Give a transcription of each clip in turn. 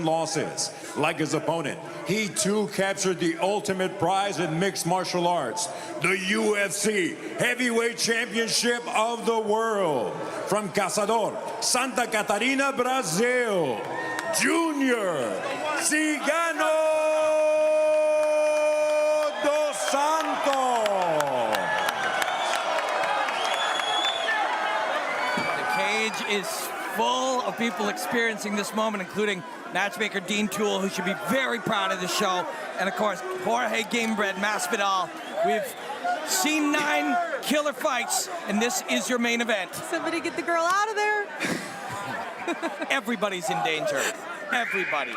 losses. Like his opponent, he too captured the ultimate prize in mixed martial arts, the UFC Heavyweight Championship of the World. From Caçador, Santa Catarina, Brazil, Junior CIGANO dos Santos. The cage is full of people experiencing this moment, including matchmaker Dean Toole, who should be very proud of the show, and of course Jorge Gamebred Masvidal. We've seen 9 killer fights, and this is your main event. Somebody get the girl out of there. Everybody's in danger. Everybody.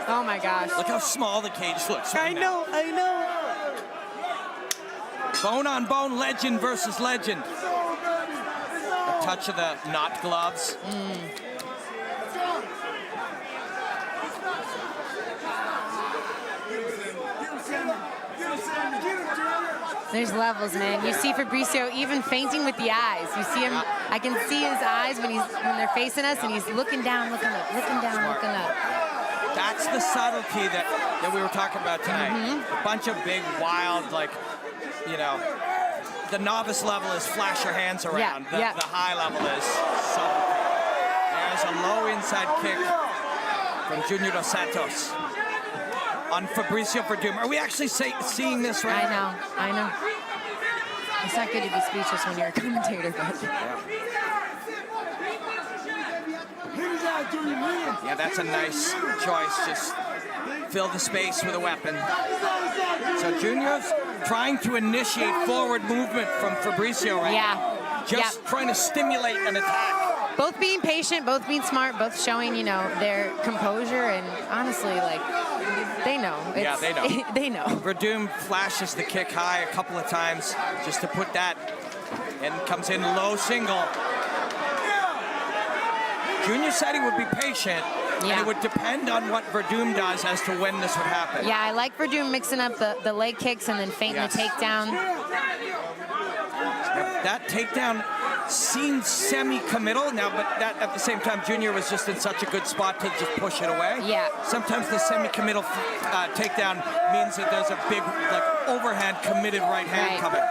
Oh my gosh. Look how small the cage looks right I know, now. I know. Bone on bone, legend versus legend. A touch of the not gloves. There's levels, man. You see Fabricio even fainting with the eyes. You see him, I can see his eyes when they're facing us, and he's looking down, looking up, looking down, looking up. That's the subtlety that we were talking about tonight. A bunch of big, wild, like, you know, the novice level is flash your hands around. The high level is subtlety. There's a low inside kick from Junior dos Santos on Fabricio Werdum. Are we actually seeing this right now? I know. It's not good to be speechless when you're a commentator, but... Yeah, that's a nice choice. Just fill the space with a weapon. So Junior's trying to initiate forward movement from Fabricio right now. Just trying to stimulate an attack. Both being patient, both being smart, both showing, you know, their composure, and honestly, like, they know. Yeah, they know. They know. Werdum flashes the kick high a couple of times just to put that, and comes in low single. Junior said he would be patient, and it would depend on what Werdum does as to when this would happen. Yeah, I like Werdum mixing up the leg kicks and then feinting the takedown. That takedown seemed semi-committal now, but that at the same time, Junior was just in such a good spot to just push it away. Yeah. Sometimes the semi-committal takedown means that there's a big, like, overhand committed right hand coming.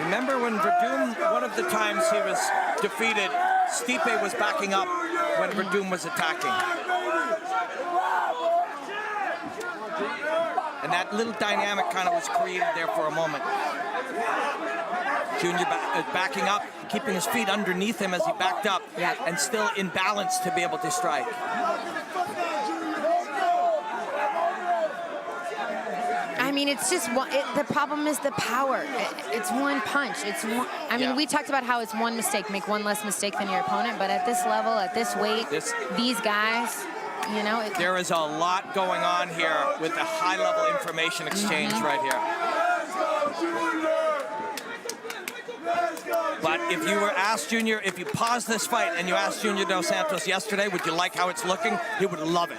Remember when Werdum, one of the times he was defeated, Stipe was backing up when Werdum was attacking. And that little dynamic kind of was created there for a moment. Junior backing up, keeping his feet underneath him as he backed up, and still in balance to be able to strike. I mean, it's just one, the problem is the power. It's one punch. It's one. I mean, we talked about how it's one mistake, make one less mistake than your opponent, but at this level, at this weight, these guys, you know, there is a lot going on here with the high-level information exchange right here. But if you were asked Junior, if you paused this fight and you asked Junior dos Santos yesterday, would you like how it's looking? He would love it.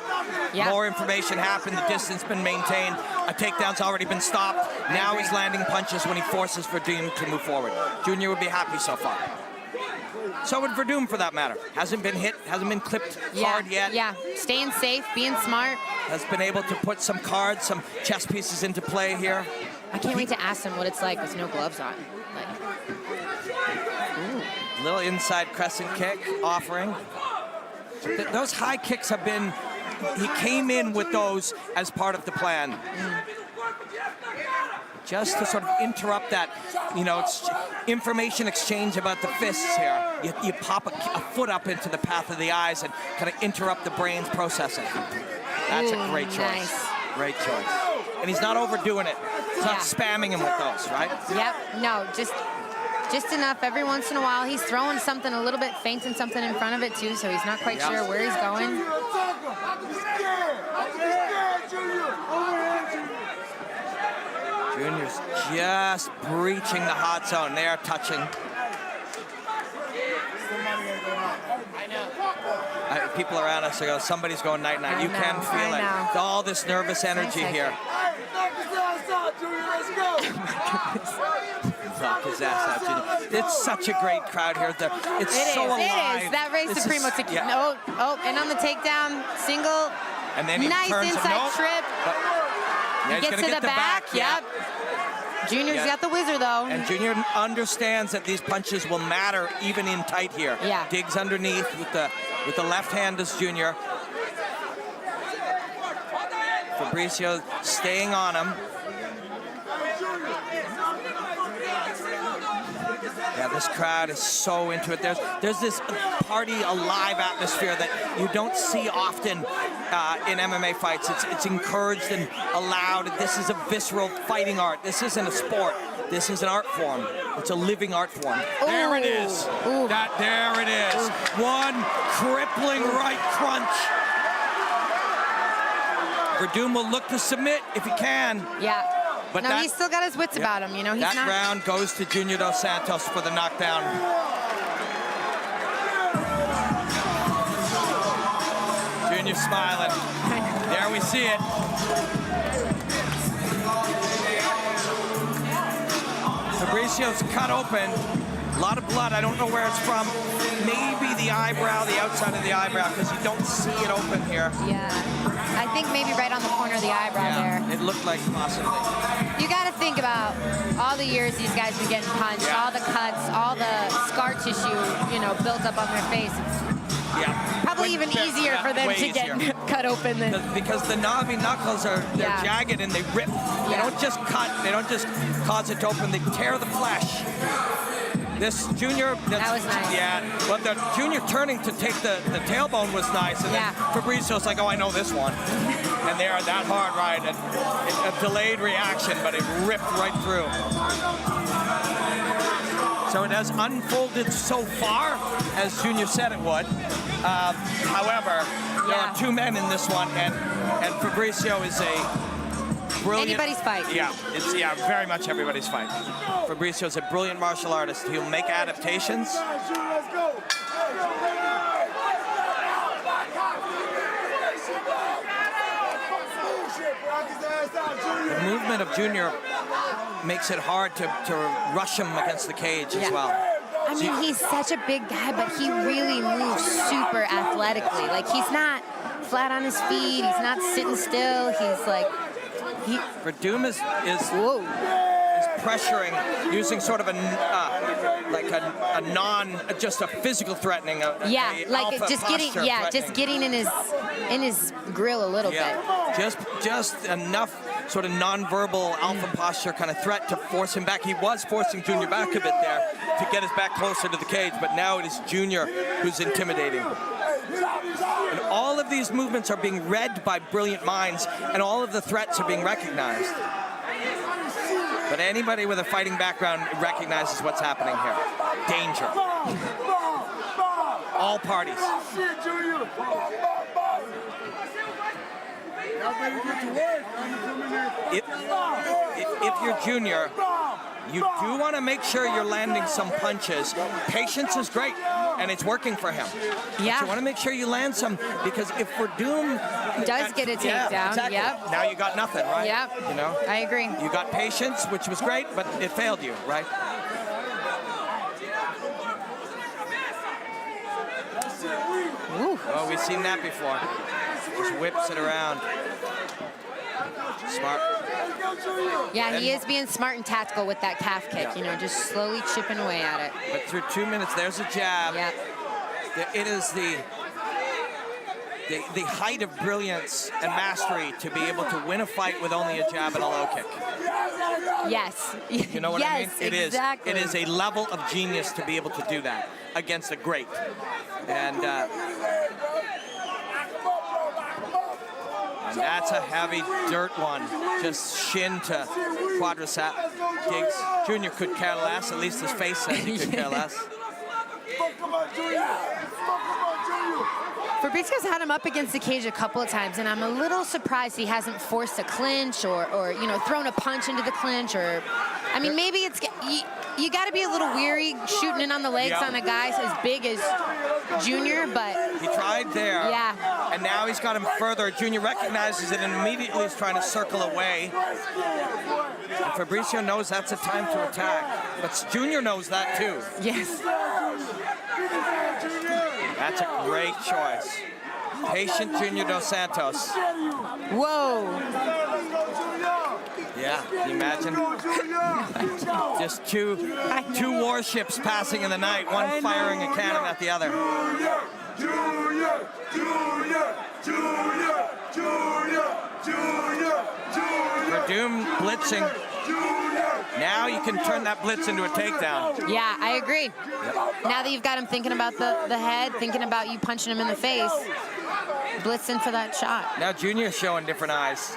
More information happened, the distance been maintained, a takedown's already been stopped. Now he's landing punches when he forces Werdum to move forward. Junior would be happy so far. So would Werdum, for that matter. Hasn't been hit, hasn't been clipped hard yet. Yeah, staying safe, being smart. Has been able to put some cards, some chess pieces into play here. I can't wait to ask him what it's like with no gloves on. Little inside crescent kick offering. Those high kicks have been, he came in with those as part of the plan. Just to sort of interrupt that, you know, information exchange about the fists here. You pop a foot up into the path of the eyes and kind of interrupt the brain's processing. That's a great choice. Nice. Great choice. And he's not overdoing it. He's not spamming him with those, right? Yep, no, just enough every once in a while. He's throwing something a little bit, feinting something in front of it too, so he's not quite sure where he's going. Junior's just breaching the hot zone. They are touching. People around us are going, somebody's going night-night. You can feel it. All this nervous energy here. knock his ass out, Junior. It's such a great crowd here. It's so alive. It is. That raised Supremo to keep. Yeah. Oh, and on the takedown, single. And then he nice turns inside trip. Yeah, gets to the back. Yep. Junior's got the whizzer, though. And Junior understands that these punches will matter even in tight here. Yeah. Digs underneath with the left hand as Junior. Fabricio staying on him. Yeah, this crowd is so into it. There's this party alive atmosphere that you don't see often in MMA fights. It's encouraged and allowed. This is a visceral fighting art. This isn't a sport. This is an art form. It's a living art form. Ooh. There it is. There it is. One crippling right crunch. Verdum will look to submit if he can. Yeah. But no, he's still got his wits about him. You know, he's that not. That round goes to Junior Dos Santos for the knockdown. Junior smiling. There we see it. Fabricio's cut open. A lot of blood. I don't know where it's from. Maybe the eyebrow, the outside of the eyebrow, because you don't see it open here. Yeah. I think maybe right on the corner of the eyebrow there. It looked like possibly. You got to think about all the years these guys been getting punched, all the cuts, all the scar tissue, you know, built up on their face. It's probably even easier for them to get cut open than. Because the Navi knuckles are jagged and they rip. They don't just cut. They don't just cause it to open. They tear the flesh. This Junior, that was nice. Yeah, but the Junior turning to take the tailbone was nice, and then Fabricio's like, oh, I know this one. And they are that hard, right? And a delayed reaction, but it ripped right through. So it has unfolded so far, as Junior said it would. However, there are two men in this one, and Fabricio is a brilliant. Anybody's fight. Yeah, it's very much everybody's fight. Fabricio's a brilliant martial artist. He'll make adaptations. The movement of Junior makes it hard to rush him against the cage as well. I mean, he's such a big guy, but he really moves super athletically. Like, he's not flat on his feet. He's not sitting still. He's like... Verdum is pressuring, using sort of a just a physical threatening. Like just getting in his grill a little bit. Just enough sort of non-verbal alpha posture kind of threat to force him back. He was forcing Junior back a bit there to get his back closer to the cage, but now it is Junior who's intimidating. And all of these movements are being read by brilliant minds, and all of the threats are being recognized. But anybody with a fighting background recognizes what's happening here. Danger. All parties. If you're Junior, you do want to make sure you're landing some punches. Patience is great, and it's working for him. Yeah. But you want to make sure you land some, because if Verdum does get a takedown, exactly. Now you got nothing, right? Yep. You know? I agree. You got patience, which was great, but it failed you, right? Ooh. Oh, we've seen that before. Just whips it around. Smart. Yeah, he is being smart and tactical with that calf kick, you know, just slowly chipping away at it. But through 2 minutes, there's a jab. Yeah. It is the height of brilliance and mastery to be able to win a fight with only a jab and a low kick. Yes. You know what I mean? It exactly. is. It is a level of genius to be able to do that against a great. And that's a heavy dirt one. Just shin to quadricep. Diggs. Junior could care less. At least his face says he could care less. Fabricio's had him up against the cage a couple of times, and I'm a little surprised he hasn't forced a clinch or you know, thrown a punch into the clinch, or, I mean, maybe it's, you got to be a little weary shooting in on the legs on a guy as big as Junior, but he tried there. Yeah. And now he's got him further. Junior recognizes it and immediately is trying to circle away. And Fabricio knows that's a time to attack, but Junior knows that too. Yes. That's a great choice. Patient Junior Dos Santos. Whoa. Yeah, can you imagine? Just two warships passing in the night, one firing a cannon at the other. Verdum blitzing. Now you can turn that blitz into a takedown. Yeah, I agree. Yep. Now that you've got him thinking about the head, thinking about you punching him in the face, blitzing for that shot. Now Junior's showing different eyes.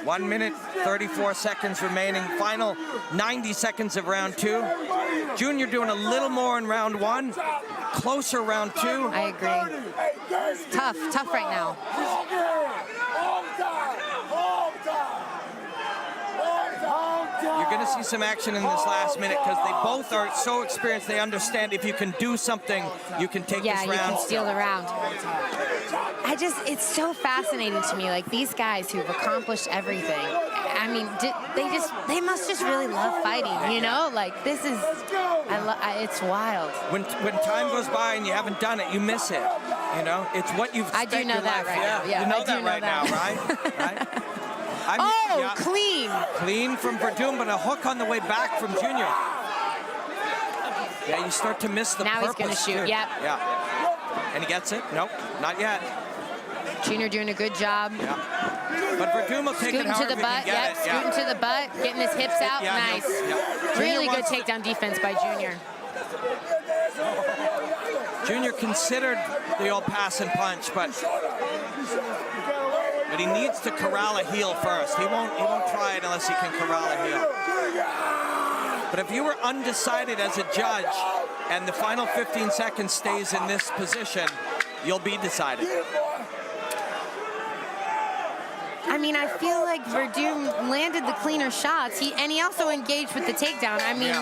1 minute, 34 seconds remaining. Final 90 seconds of round 2. Junior doing a little more in round 1. Closer round 2. I agree. Tough right now. You're going to see some action in this last minute because they both are so experienced. They understand if you can do something, you can take this round. Yeah, you can steal the round. It's so fascinating to me, like these guys who've accomplished everything. I mean, they must just really love fighting, you know? Like this is, it's wild. When time goes by and you haven't done it, you miss it. You know, it's what you've spent I do know your that life. right now. Yeah, you know I do that know right that. now, right? Right? Clean. Clean from Verdum, but a hook on the way back from Junior. Yeah, you start to miss the now purpose. He's going to shoot, yep. Yeah. And he gets it? Nope, not yet. Junior doing a good job. Yeah. But Verdum will take it however to the butt, he can get it. Scooting to the butt, getting his hips out, nice. Really good takedown defense by Junior. Junior considered the old pass and punch, but he needs to corral a heel first. He won't try it unless he can corral a heel. But if you were undecided as a judge and the final 15 seconds stays in this position, you'll be decided. I mean, I feel like Verdum landed the cleaner shots. He also engaged with the takedown. I mean,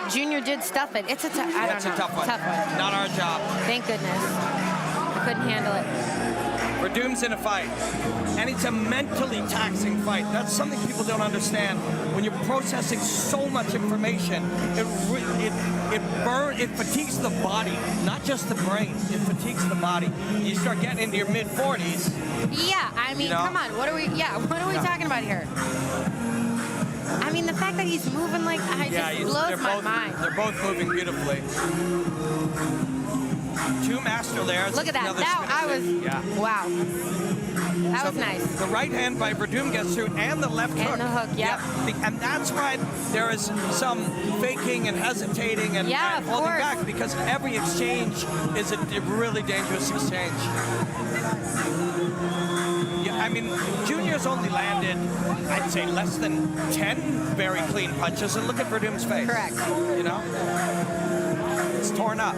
Junior did stuff it. It's a tough one. Not our job. Thank goodness. I couldn't handle it. Verdum's in a fight, and it's a mentally taxing fight. That's something people don't understand. When you're processing so much information, it fatigues the body, not just the brain. It fatigues the body. You start getting into your mid-40s. Yeah, I mean, come on. What are we talking about here? I mean, the fact that he's moving like just blows my mind. They're both moving beautifully. Two master layers. Look at that. Wow. That was nice. The right hand by Verdum gets through, and the left hook. And the hook, yep. And that's why there is some faking and hesitating and holding back, because every exchange is a really dangerous exchange. Yeah, I mean, Junior's only landed, I'd say, less than 10 very clean punches, and look at Verdum's face. Correct. You know? It's torn up.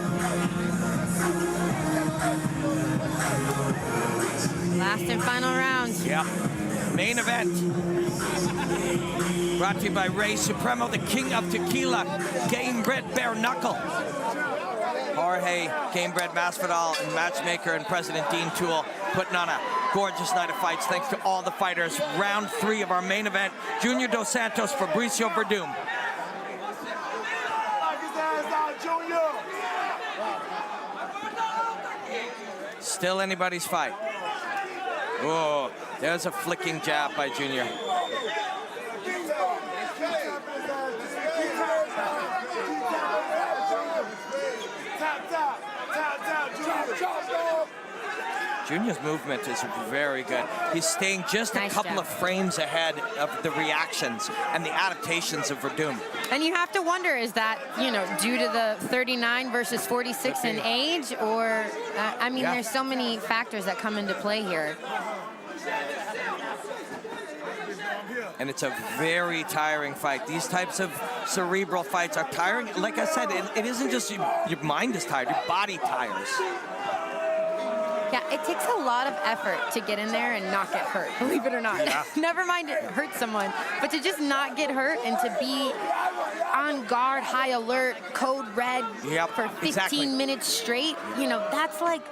Last and final round. Yeah. Main event. Brought to you by Rey Supremo, the king of tequila, game-bred bare knuckle. Jorge, game-bred Masvidal, and matchmaker and President Dean Toole putting on a gorgeous night of fights. Thanks to all the fighters. Round 3 of our main event. Junior Dos Santos, Fabricio Verdum. Still anybody's fight. Oh, there's a flicking jab by Junior. Junior's movement is very good. He's staying just a couple of frames ahead of the reactions and the adaptations of Verdum. And you have to wonder, is that, due to the 39 versus 46 in age, or, I mean, there's so many factors that come into play here. And it's a very tiring fight. These types of cerebral fights are tiring. Like I said, it isn't just your mind is tired, your body tires. Yeah, it takes a lot of effort to get in there and not get hurt, believe it or not. Yeah. Never mind it hurt someone, but to just not get hurt and to be on guard, high alert, code red for 15 minutes straight, you know, that's like,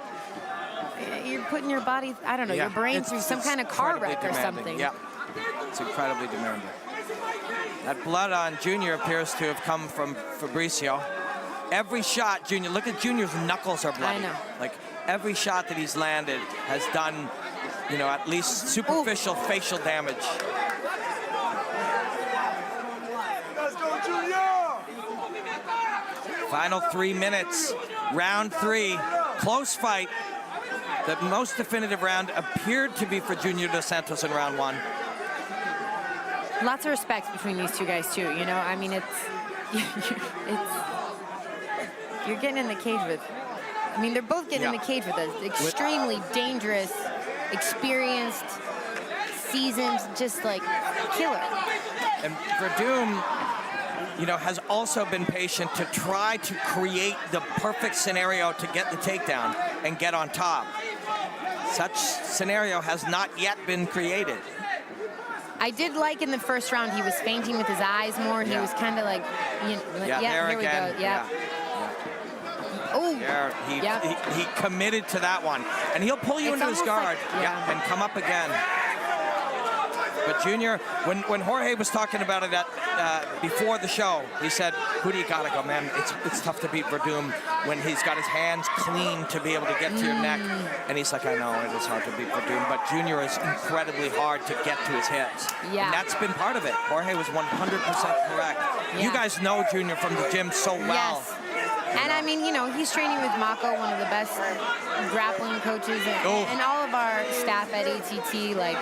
you're putting your body, I don't know, your brain through some kind of car wreck or something. Yeah, it's incredibly demanding. That blood on Junior appears to have come from Fabricio. Every shot, Junior, look at Junior's knuckles are bloody. I know. Like, every shot that he's landed has done, you know, at least superficial facial damage. Let's go, Junior! Final 3 minutes, round 3, close fight. The most definitive round appeared to be for Junior Dos Santos in round 1. Lots of respect between these two guys too, you know? I mean, you're getting in the cage with, I mean, they're both getting in the cage with us. Extremely dangerous, experienced, seasoned, just like killer. And Verdum, you know, has also been patient to try to create the perfect scenario to get the takedown and get on top. Such scenario has not yet been created. I did like in the first round, he was fainting with his eyes more. He was kind of like, you know, there here again. we go. Yeah. Oh, He committed to that one. And he'll pull you into his guard and come up again. But Junior, when Jorge was talking about it before the show, he said, who do you gotta go, man? It's tough to beat Verdum when he's got his hands clean to be able to get to your neck. And he's like, I know, it is hard to beat Verdum, but Junior is incredibly hard to get to his hips. Yeah. And that's been part of it. Jorge was 100% correct. Yeah. You guys know Junior from the gym so well. Yes. And I mean, you know, he's training with Mako, one of the best grappling coaches, and all of our staff at ATT. Like,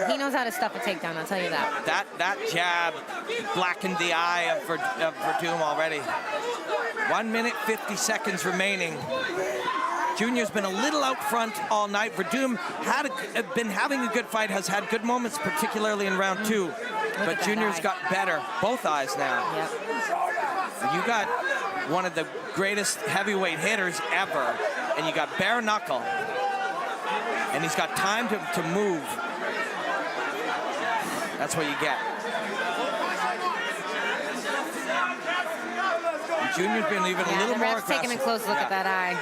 he knows how to stuff a takedown, I'll tell you that. That jab blackened the eye of Verdum already. 1 minute, 50 seconds remaining. Junior's been a little out front all night. Verdum been having a good fight, has had good moments, particularly in round 2. But Junior's got better, both eyes now. Yep. You got one of the greatest heavyweight hitters ever, and you got bare knuckle, and he's got time to move. That's what you get. And Junior's been even a little more aggressive. Taking a close look at that eye.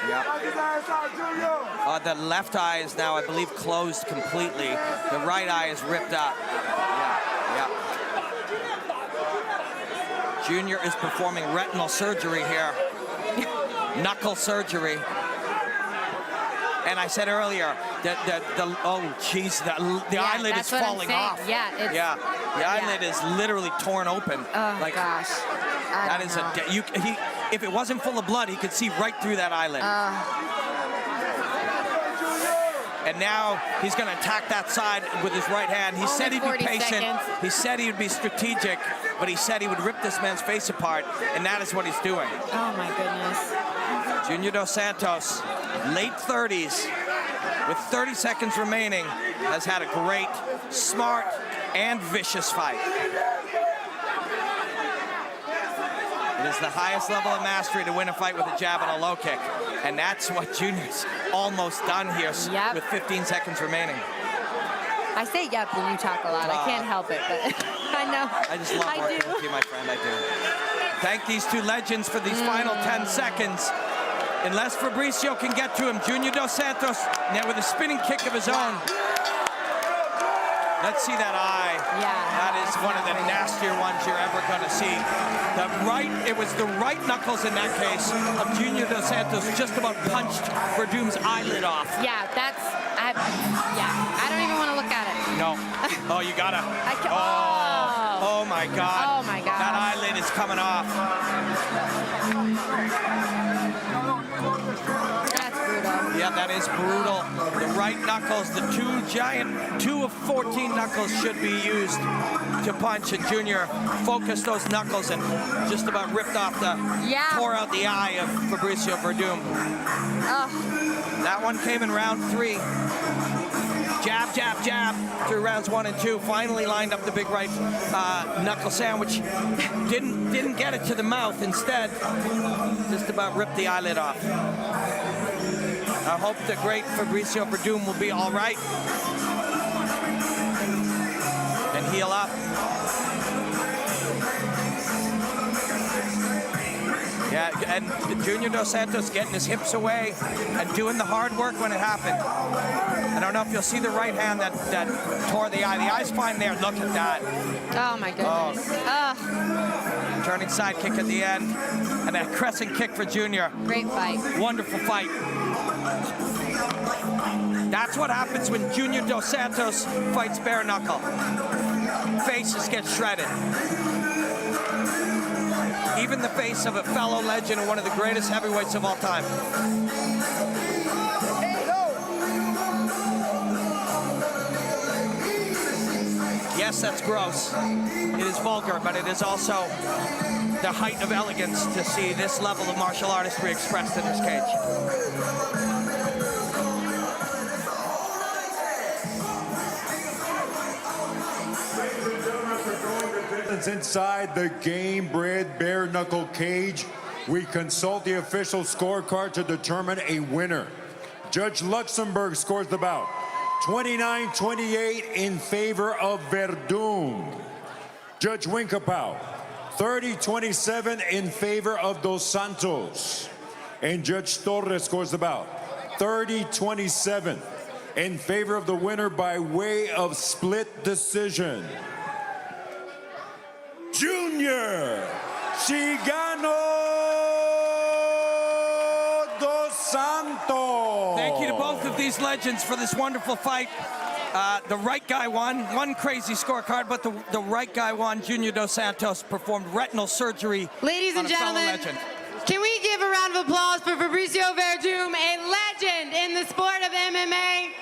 The left eye is now, I believe, closed completely. The right eye is ripped up. Junior is performing retinal surgery here. Knuckle surgery. And I said earlier that the eyelid is falling off. Yeah, the eyelid is literally torn open. Oh, like, gosh. That is if it wasn't full of blood, he could see right through that eyelid. And now he's going to attack that side with his right hand. He said he'd be patient. He said he would be strategic, but he said he would rip this man's face apart, and that is what he's doing. Oh, my goodness. Junior Dos Santos, late 30s, with 30 seconds remaining, has had a great, smart, and vicious fight. It is the highest level of mastery to win a fight with a jab and a low kick. And that's what Junior's almost done here with 15 seconds remaining. I say yep when you talk a lot. I can't help it, but I know. I just love working with you, my friend. I do. Thank these two legends for these final 10 seconds. Unless Fabricio can get to him, Junior Dos Santos now with a spinning kick of his own. Let's see that eye. Yeah. That is one of the nastier ones you're ever going to see. It was the right knuckles in that case of Junior Dos Santos just about punched Verdum's eyelid off. Yeah, I don't even want to look at it. No. Oh, you gotta. Oh my God. Oh my God. That eyelid is coming off. That's brutal. Yeah, that is brutal. The right knuckles, the two of 14 knuckles should be used to punch, and Junior focused those knuckles and just about ripped off tore out the eye of Fabricio Verdum. That one came in round 3. Jab, jab, jab through rounds 1 and 2. Finally lined up the big right knuckle sandwich. Didn't get it to the mouth. Instead, just about ripped the eyelid off. I hope the great FABRÍCIO WERDUM will be all right and heal up. Yeah, and Junior Dos Santos getting his hips away and doing the hard work when it happened. I don't know if you'll see the right hand that tore the eye. The eye's fine there. Look at that. Oh, my goodness. Turning side kick at the end. And that crescent kick for Junior. Great fight. Wonderful fight. That's what happens when Junior Dos Santos fights bare knuckle. Faces get shredded. Even the face of a fellow legend and one of the greatest heavyweights of all time. Yes, that's gross. It is vulgar, but it is also the height of elegance to see this level of martial artistry expressed in this cage. Inside the game-bred bare-knuckle cage, we consult the official scorecard to determine a winner. Judge Luxembourg scores the bout 29-28 in favor of Werdum. Judge Winkapow 30-27 in favor of Dos Santos. And Judge Torres scores the bout 30-27 in favor of the winner by way of split decision. Junior CIGANO Dos Santos. Thank you to both of these legends for this wonderful fight. The right guy won. One crazy scorecard, but the right guy won. Junior Dos Santos performed retinal surgery. Ladies and gentlemen, can we give a round of applause for FABRÍCIO WERDUM, a legend in the sport of MMA?